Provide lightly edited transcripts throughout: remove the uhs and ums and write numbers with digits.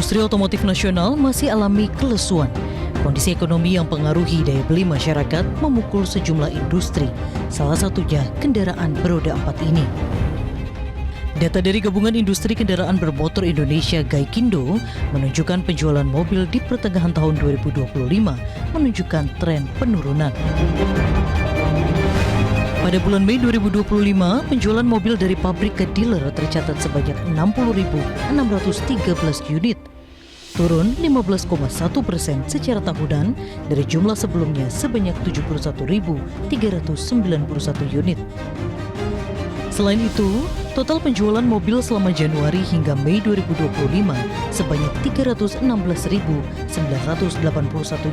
Industri otomotif nasional masih alami kelesuan. Kondisi ekonomi yang pengaruhi daya beli masyarakat memukul sejumlah industri, salah satunya kendaraan beroda 4 ini. Data dari Gabungan Industri Kendaraan Bermotor Indonesia Gaikindo menunjukkan penjualan mobil di pertengahan tahun 2025 menunjukkan tren penurunan. Pada bulan Mei 2025, penjualan mobil dari pabrik ke dealer tercatat sebanyak 60.613 unit, turun 15,1% secara tahunan dari jumlah sebelumnya sebanyak 71.391 unit. Selain itu, total penjualan mobil selama Januari hingga Mei 2025 sebanyak 316.981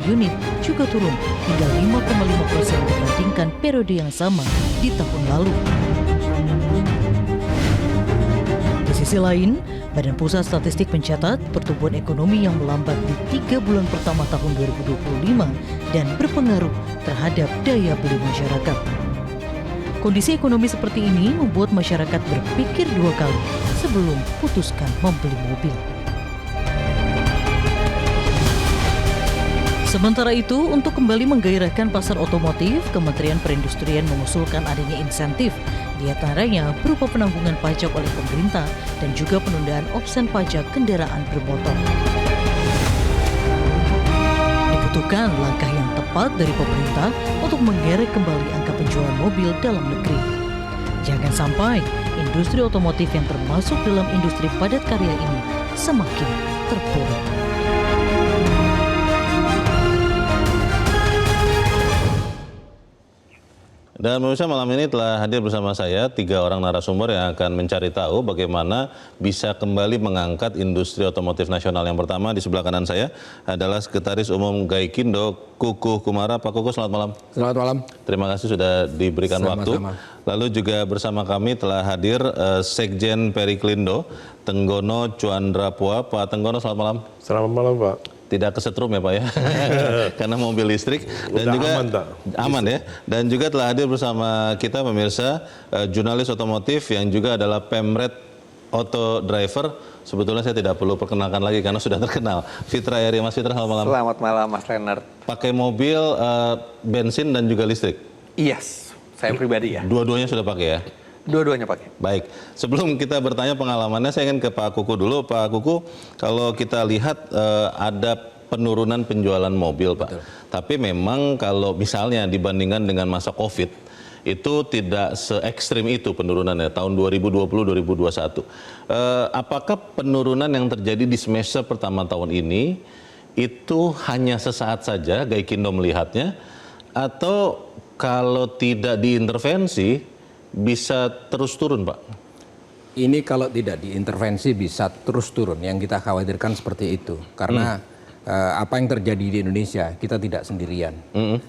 unit juga turun hingga 5,5% dibandingkan periode yang sama di tahun lalu. Di sisi lain, Badan Pusat Statistik mencatat pertumbuhan ekonomi yang melambat di 3 bulan pertama tahun 2025 dan berpengaruh terhadap daya beli masyarakat. Kondisi ekonomi seperti ini membuat masyarakat berpikir 2 kali sebelum putuskan membeli mobil. Sementara itu, untuk kembali menggairahkan pasar otomotif, Kementerian Perindustrian mengusulkan adanya insentif, di antaranya berupa penanggungan pajak oleh pemerintah dan juga penundaan opsen pajak kendaraan bermotor. Dibutuhkan langkah yang tepat dari pemerintah untuk mengerek kembali angka penjualan mobil dalam negeri. Jangan sampai industri otomotif yang termasuk dalam industri padat karya ini semakin terpuruk. Dan pemirsa, malam ini telah hadir bersama saya 3 orang narasumber yang akan mencari tahu bagaimana bisa kembali mengangkat industri otomotif nasional. Yang pertama di sebelah kanan saya adalah Sekretaris Umum Gaikindo, Kukuh Kumara. Pak Kukuh, selamat malam. Selamat malam. Terima kasih sudah diberikan waktu. Lalu juga bersama kami telah hadir Sekjen Periklindo, Tenggono Cuandrapua. Pak Tenggono, selamat malam. Selamat malam, Pak. Tidak kesetrum ya Pak ya, karena mobil listrik. Dan udah juga aman, tak? Aman ya. Dan juga telah hadir bersama kita pemirsa jurnalis otomotif yang juga adalah Pemret Auto Driver. Sebetulnya saya tidak perlu perkenalkan lagi karena sudah terkenal. Fitra Eri. Mas Fitra, selamat malam. Selamat malam Mas Renard. Pakai mobil bensin dan juga listrik? Yes, saya pribadi ya. Dua-duanya sudah pakai ya? Dua-duanya pakai. Baik, sebelum kita bertanya pengalamannya, saya ingin ke Pak Kuku dulu. Pak Kuku, kalau kita lihat ada penurunan penjualan mobil, Pak. Betul. Tapi memang kalau misalnya dibandingkan dengan masa COVID, itu tidak se-ekstrim itu penurunannya, tahun 2020-2021. Apakah penurunan yang terjadi di semester pertama tahun ini, itu hanya sesaat saja Gaikindo melihatnya, atau kalau tidak diintervensi, bisa terus turun, Pak? Ini kalau tidak diintervensi bisa terus turun. Yang kita khawatirkan seperti itu. Karena apa yang terjadi di Indonesia, kita tidak sendirian.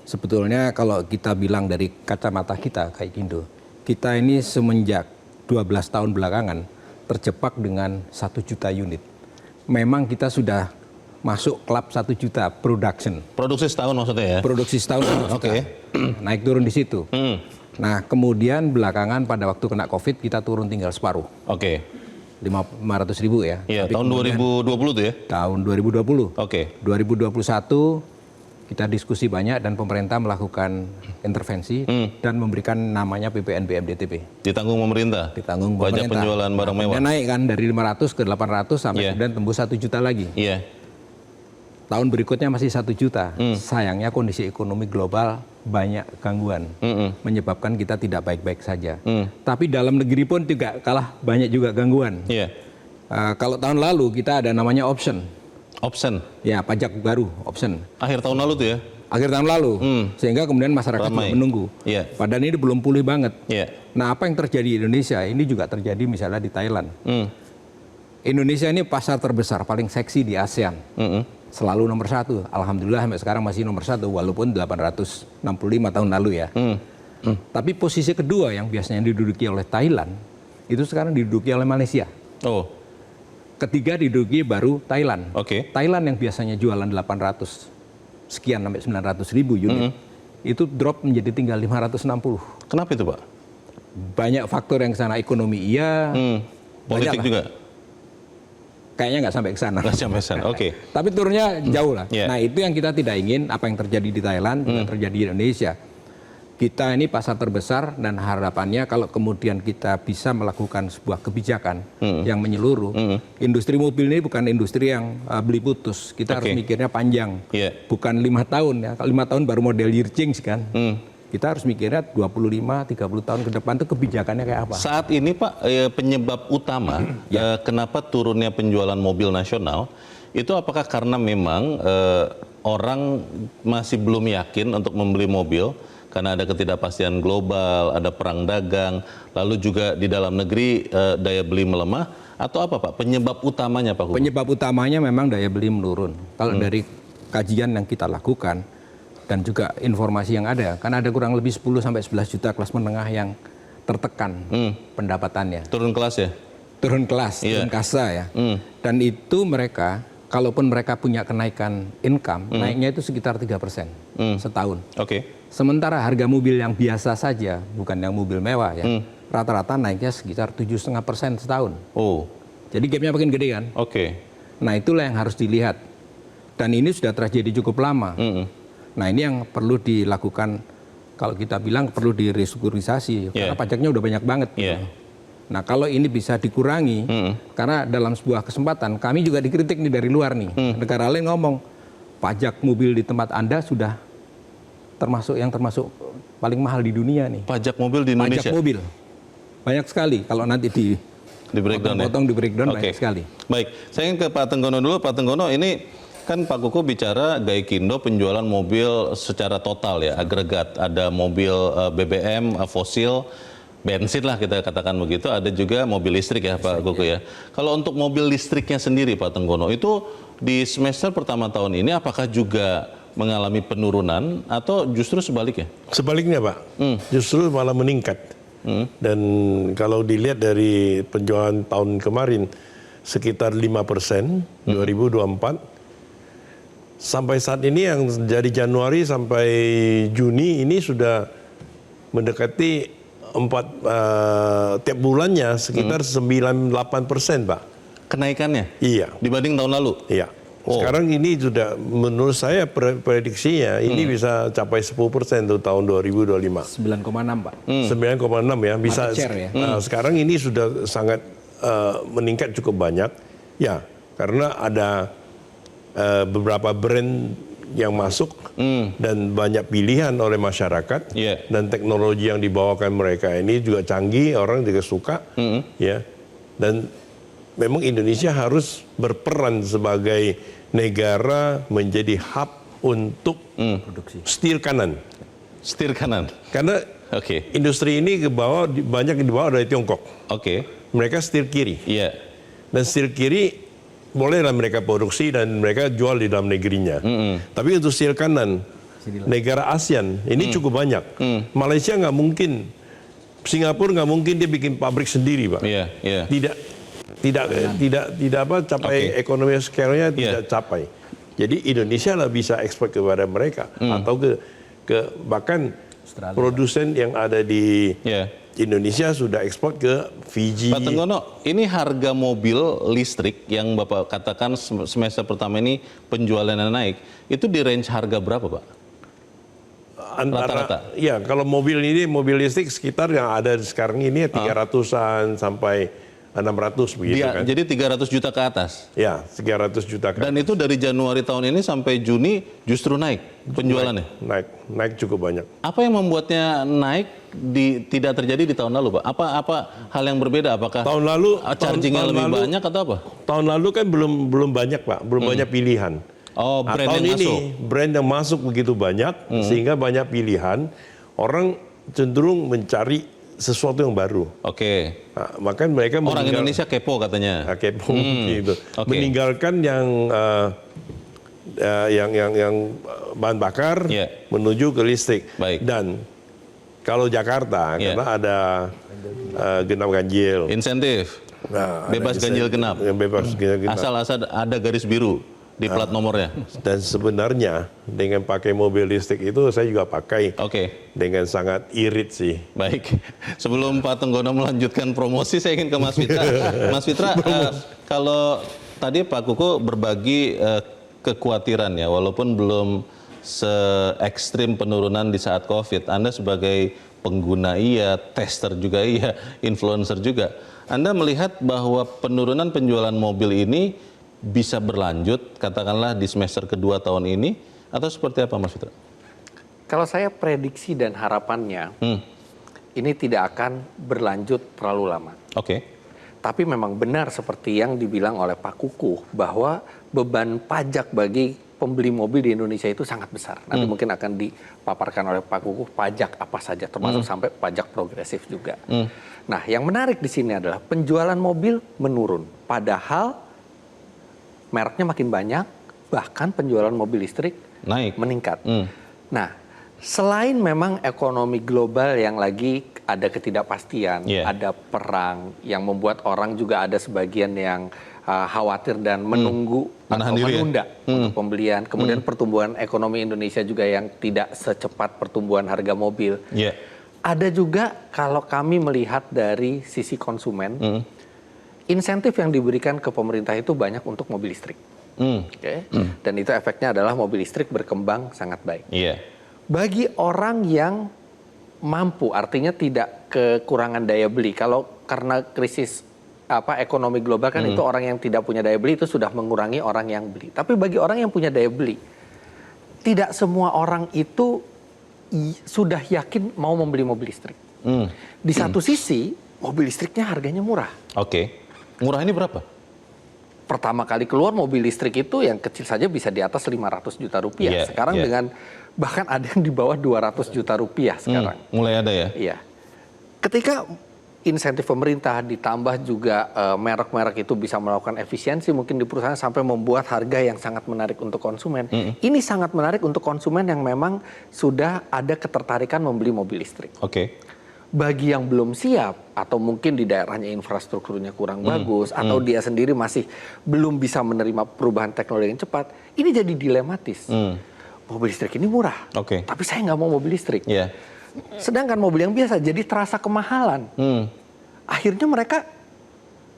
Sebetulnya kalau kita bilang dari kacamata kita, Gaikindo, kita ini semenjak 12 tahun belakangan terjebak dengan 1 juta unit. Memang kita sudah masuk klub 1 juta production. Produksi setahun maksudnya ya? Produksi setahun. Oke. Naik turun di situ. Nah, kemudian belakangan pada waktu kena COVID kita turun tinggal separuh. Oke. 500.000 ya. Iya, tahun 2020 tuh ya? Tahun 2020. Oke. 2021 kita diskusi banyak dan pemerintah melakukan intervensi dan memberikan namanya PPN BMDTP. Ditanggung pemerintah? Ditanggung Pajak pemerintah. penjualan barang mewah? Naik kan dari 500 ke 800 sampai kemudian tembus 1 juta lagi. Iya. Tahun berikutnya masih 1 juta. Sayangnya kondisi ekonomi global banyak gangguan, menyebabkan kita tidak baik-baik saja. Tapi dalam negeri pun juga kalah banyak juga gangguan. Kalau tahun lalu kita ada namanya option. Option? Ya, pajak baru, option. Akhir tahun lalu tuh ya? Akhir tahun lalu, sehingga kemudian masyarakat juga menunggu. Padahal ini belum pulih banget. Nah, apa yang terjadi di Indonesia, ini juga terjadi misalnya di Thailand. Indonesia ini pasar terbesar, paling seksi di ASEAN. Selalu nomor 1. Alhamdulillah sampai sekarang masih nomor 1 walaupun 865 tahun lalu ya. Tapi posisi kedua yang biasanya diduduki oleh Thailand itu sekarang diduduki oleh Malaysia. Ketiga diduduki baru Thailand. Thailand yang biasanya jualan 800 sekian sampai 900.000 unit itu drop menjadi tinggal 560. Kenapa itu, Pak? Banyak faktor yang sana, ekonomi iya, politik juga. kayaknya nggak sampai ke sana. Nggak sampai sana, oke. Tapi turunnya jauh lah. Yeah. Nah itu yang kita tidak ingin, apa yang terjadi di Thailand, juga terjadi di Indonesia. Kita ini pasar terbesar dan harapannya kalau kemudian kita bisa melakukan sebuah kebijakan yang menyeluruh. Industri mobil ini bukan industri yang beli putus. Kita harus mikirnya panjang. Bukan 5 tahun ya. Kalau 5 tahun baru model year change kan. Kita harus mikirnya 25-30 tahun ke depan itu kebijakannya kayak apa. Saat ini Pak, penyebab utama kenapa turunnya penjualan mobil nasional itu apakah karena memang orang masih belum yakin untuk membeli mobil karena ada ketidakpastian global, ada perang dagang, lalu juga di dalam negeri daya beli melemah, atau apa Pak penyebab utamanya Pak Kuku? Penyebab utamanya memang daya beli menurun. Kalau dari kajian yang kita lakukan dan juga informasi yang ada, kan ada kurang lebih 10 sampai 11 juta kelas menengah yang tertekan pendapatannya. Turun kelas ya? Turun kelas, turun kasta ya. Dan itu mereka, kalaupun mereka punya kenaikan income, naiknya itu sekitar 3% setahun. Sementara harga mobil yang biasa saja, bukan yang mobil mewah ya, rata-rata naiknya sekitar 7,5% setahun. Jadi gapnya makin gede kan? Nah itulah yang harus dilihat. Dan ini sudah terjadi cukup lama. Nah ini yang perlu dilakukan, kalau kita bilang perlu direstrukturisasi, karena pajaknya udah banyak banget. Nah kalau ini bisa dikurangi, karena dalam sebuah kesempatan kami juga dikritik nih dari luar nih, negara lain ngomong pajak mobil di tempat Anda sudah termasuk paling mahal di dunia nih. Pajak mobil di Indonesia? Pajak mobil, banyak sekali kalau nanti di breakdown ya? di breakdown banyak sekali. Baik, saya ingin ke Pak Tenggono dulu. Pak Tenggono, ini kan Pak Kuku bicara Gaikindo penjualan mobil secara total ya, agregat. Ada mobil BBM, fosil, bensin lah kita katakan begitu, ada juga mobil listrik ya Pak Kuku ya. Kalau untuk mobil listriknya sendiri Pak Tenggono, itu di semester pertama tahun ini apakah juga mengalami penurunan atau justru sebaliknya? Sebaliknya Pak, justru malah meningkat. Dan kalau dilihat dari penjualan tahun kemarin sekitar 5% 2024, sampai saat ini yang dari Januari sampai Juni ini sudah mendekati tiap bulannya sekitar 98% Pak. Kenaikannya? Iya. Dibanding tahun lalu? Iya. Sekarang ini sudah menurut saya prediksinya ini bisa capai 10% untuk tahun 2025. 9,6 Pak. 9,6 ya bisa. Share, ya? Sekarang ini sudah sangat meningkat cukup banyak. Ya, karena ada beberapa brand yang masuk dan banyak pilihan oleh masyarakat dan teknologi yang dibawakan mereka ini juga canggih, orang juga suka ya. Dan memang Indonesia harus berperan sebagai negara menjadi hub untuk setir kanan. Setir kanan. Karena industri ini banyak dibawa dari Tiongkok. Mereka setir kiri. Dan setir kiri bolehlah mereka produksi dan mereka jual di dalam negerinya. Tapi untuk setir kanan, negara ASEAN ini cukup banyak. Malaysia nggak mungkin, Singapura nggak mungkin dia bikin pabrik sendiri, Pak. Tidak capai ekonomi scale-nya tidak capai. Jadi Indonesia lah bisa ekspor kepada mereka atau ke bahkan Australia. Produsen yang ada di Indonesia sudah ekspor ke Fiji. Pak Tenggono, ini harga mobil listrik yang Bapak katakan semester pertama ini penjualannya naik, itu di range harga berapa, Pak? Rata-rata? Ya, kalau mobil listrik sekitar yang ada sekarang ini 300-an sampai 600 begitu kan. Jadi 300 juta ke atas? Ya, 300 juta ke atas. Dan itu dari Januari tahun ini sampai Juni justru naik penjualannya? Naik cukup banyak. Apa yang membuatnya naik tidak terjadi di tahun lalu, Pak? Apa hal yang berbeda? Apakah tahun lalu chargingnya lebih banyak atau apa? Tahun lalu kan belum banyak, Pak. Belum banyak pilihan. Brand yang masuk. Brand yang masuk begitu banyak, sehingga banyak pilihan. Orang cenderung mencari sesuatu yang baru. Nah, maka mereka orang Indonesia kepo katanya. Kepo gitu. Meninggalkan yang bahan bakar menuju ke listrik. Dan kalau Jakarta karena ada genap ganjil. Insentif. Bebas ganjil genap. Bebas ganjil genap. Asal ada garis biru di plat nomornya. Dan sebenarnya dengan pakai mobil listrik itu saya juga pakai dengan sangat irit sih. Baik, sebelum Pak Tenggono melanjutkan promosi, saya ingin ke Mas Fitra. Mas Fitra, kalau tadi Pak Kuku berbagi kekhawatiran ya, walaupun belum se-ekstrim penurunan di saat COVID. Anda sebagai pengguna iya, tester juga iya, influencer juga. Anda melihat bahwa penurunan penjualan mobil ini bisa berlanjut, katakanlah di semester kedua tahun ini, atau seperti apa Mas Fitra? Kalau saya prediksi dan harapannya, ini tidak akan berlanjut terlalu lama. Oke. Tapi memang benar seperti yang dibilang oleh Pak Kuku, bahwa beban pajak bagi pembeli mobil di Indonesia itu sangat besar. Nanti mungkin akan dipaparkan oleh Pak Kuku pajak apa saja, termasuk sampai pajak progresif juga. Nah, yang menarik di sini adalah penjualan mobil menurun. Padahal mereknya makin banyak, bahkan penjualan mobil listrik meningkat. Nah, selain memang ekonomi global yang lagi ada ketidakpastian, ada perang yang membuat orang juga ada sebagian yang khawatir dan menunggu atau menunda untuk pembelian. Kemudian pertumbuhan ekonomi Indonesia juga yang tidak secepat pertumbuhan harga mobil. Ada juga kalau kami melihat dari sisi konsumen, insentif yang diberikan ke pemerintah itu banyak untuk mobil listrik. Dan itu efeknya adalah mobil listrik berkembang sangat baik. Bagi orang yang mampu, artinya tidak kekurangan daya beli. Kalau karena krisis ekonomi global kan itu orang yang tidak punya daya beli itu sudah mengurangi orang yang beli. Tapi bagi orang yang punya daya beli, tidak semua orang itu sudah yakin mau membeli mobil listrik. Di satu sisi, mobil listriknya harganya murah. Murah ini berapa? Pertama kali keluar mobil listrik itu yang kecil saja bisa di atas 500 juta rupiah. Sekarang dengan bahkan ada yang di bawah 200 juta rupiah sekarang. Mulai ada ya? Iya. Ketika insentif pemerintah ditambah juga merek-merek itu bisa melakukan efisiensi mungkin di perusahaan sampai membuat harga yang sangat menarik untuk konsumen. Ini sangat menarik untuk konsumen yang memang sudah ada ketertarikan membeli mobil listrik. Bagi yang belum siap atau mungkin di daerahnya infrastrukturnya kurang bagus atau dia sendiri masih belum bisa menerima perubahan teknologi yang cepat, ini jadi dilematis. Mobil listrik ini murah, tapi saya nggak mau mobil listrik. Sedangkan mobil yang biasa jadi terasa kemahalan. Akhirnya mereka,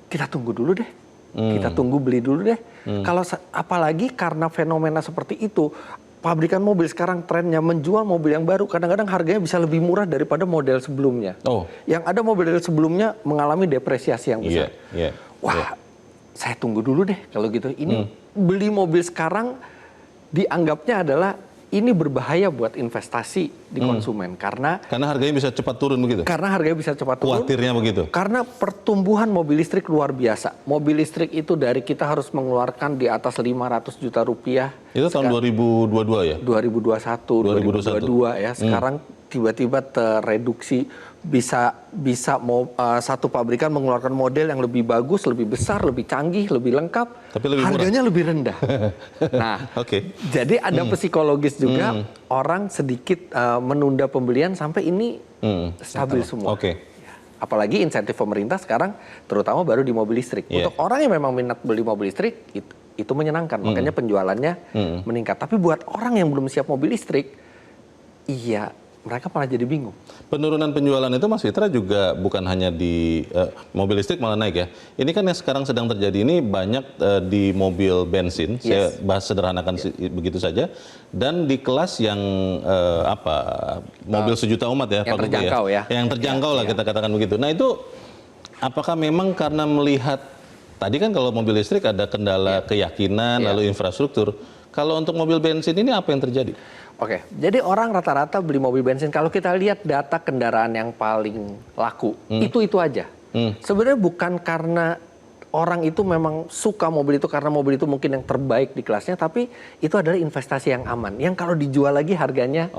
kita tunggu dulu deh, kita tunggu beli dulu deh. Kalau apalagi karena fenomena seperti itu, pabrikan mobil sekarang trennya menjual mobil yang baru kadang-kadang harganya bisa lebih murah daripada model sebelumnya. Yang ada model sebelumnya mengalami depresiasi yang besar. Wah, saya tunggu dulu deh kalau gitu. Ini beli mobil sekarang dianggapnya adalah ini berbahaya buat investasi di konsumen karena harganya bisa cepat turun begitu. Karena harganya bisa cepat turun. Khawatirnya begitu. Karena pertumbuhan mobil listrik luar biasa. Mobil listrik itu dari kita harus mengeluarkan di atas 500 juta rupiah. Itu tahun 2022 ya? 2021, 2022 ya. Sekarang tiba-tiba tereduksi bisa satu pabrikan mengeluarkan model yang lebih bagus, lebih besar, lebih canggih, lebih lengkap, tapi lebih harganya lebih rendah. Nah, jadi ada psikologis juga orang sedikit menunda pembelian sampai ini stabil semua. Apalagi insentif pemerintah sekarang terutama baru di mobil listrik. Untuk orang yang memang minat beli mobil listrik itu menyenangkan, makanya penjualannya meningkat. Tapi buat orang yang belum siap mobil listrik, mereka malah jadi bingung. Penurunan penjualan itu Mas Fitra juga bukan hanya di mobil listrik malah naik ya. Ini kan yang sekarang sedang terjadi ini banyak di mobil bensin, saya bahas sederhanakan begitu saja. Dan di kelas yang mobil sejuta umat ya, yang terjangkau ya. Yang terjangkau lah kita katakan begitu. Nah itu apakah memang karena melihat, tadi kan kalau mobil listrik ada kendala keyakinan, lalu infrastruktur. Kalau untuk mobil bensin ini apa yang terjadi? Jadi orang rata-rata beli mobil bensin, kalau kita lihat data kendaraan yang paling laku, itu aja. Sebenarnya bukan karena orang itu memang suka mobil itu, karena mobil itu mungkin yang terbaik di kelasnya, tapi itu adalah investasi yang aman, yang kalau dijual lagi harganya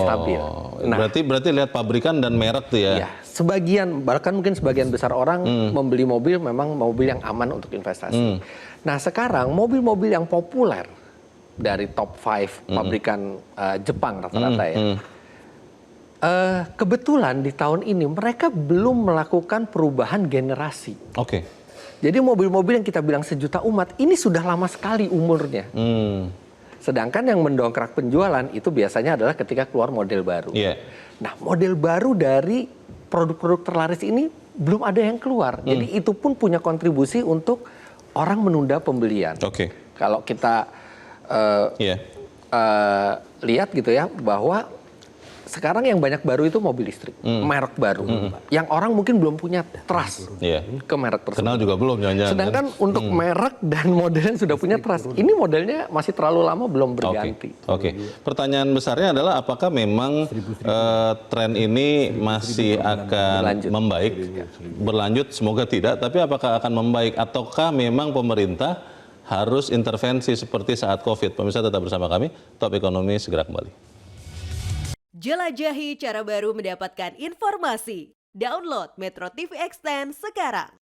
stabil. Nah, berarti lihat pabrikan dan merek tuh ya? Sebagian, bahkan mungkin sebagian besar orang membeli mobil memang mobil yang aman untuk investasi. Nah sekarang mobil-mobil yang populer, dari top 5 pabrikan Jepang rata-rata ya. Kebetulan di tahun ini mereka belum melakukan perubahan generasi. Jadi mobil-mobil yang kita bilang sejuta umat ini sudah lama sekali umurnya. Sedangkan yang mendongkrak penjualan itu biasanya adalah ketika keluar model baru. Nah model baru dari produk-produk terlaris ini belum ada yang keluar. Jadi itu pun punya kontribusi untuk orang menunda pembelian. Kalau kita lihat gitu ya, bahwa sekarang yang banyak baru itu mobil listrik, merek baru, yang orang mungkin belum punya trust ke merek tersebut. Kenal juga belum, jangan-jangan. Sedangkan untuk merek dan model yang sudah punya trust, ini modelnya masih terlalu lama belum berganti. Pertanyaan besarnya adalah apakah memang tren ini masih akan membaik, berlanjut, semoga tidak, tapi apakah akan membaik ataukah memang pemerintah harus intervensi seperti saat COVID? Pemirsa tetap bersama kami, Top Ekonomi segera kembali. Jelajahi cara baru mendapatkan informasi. Download Metro TV Extend sekarang.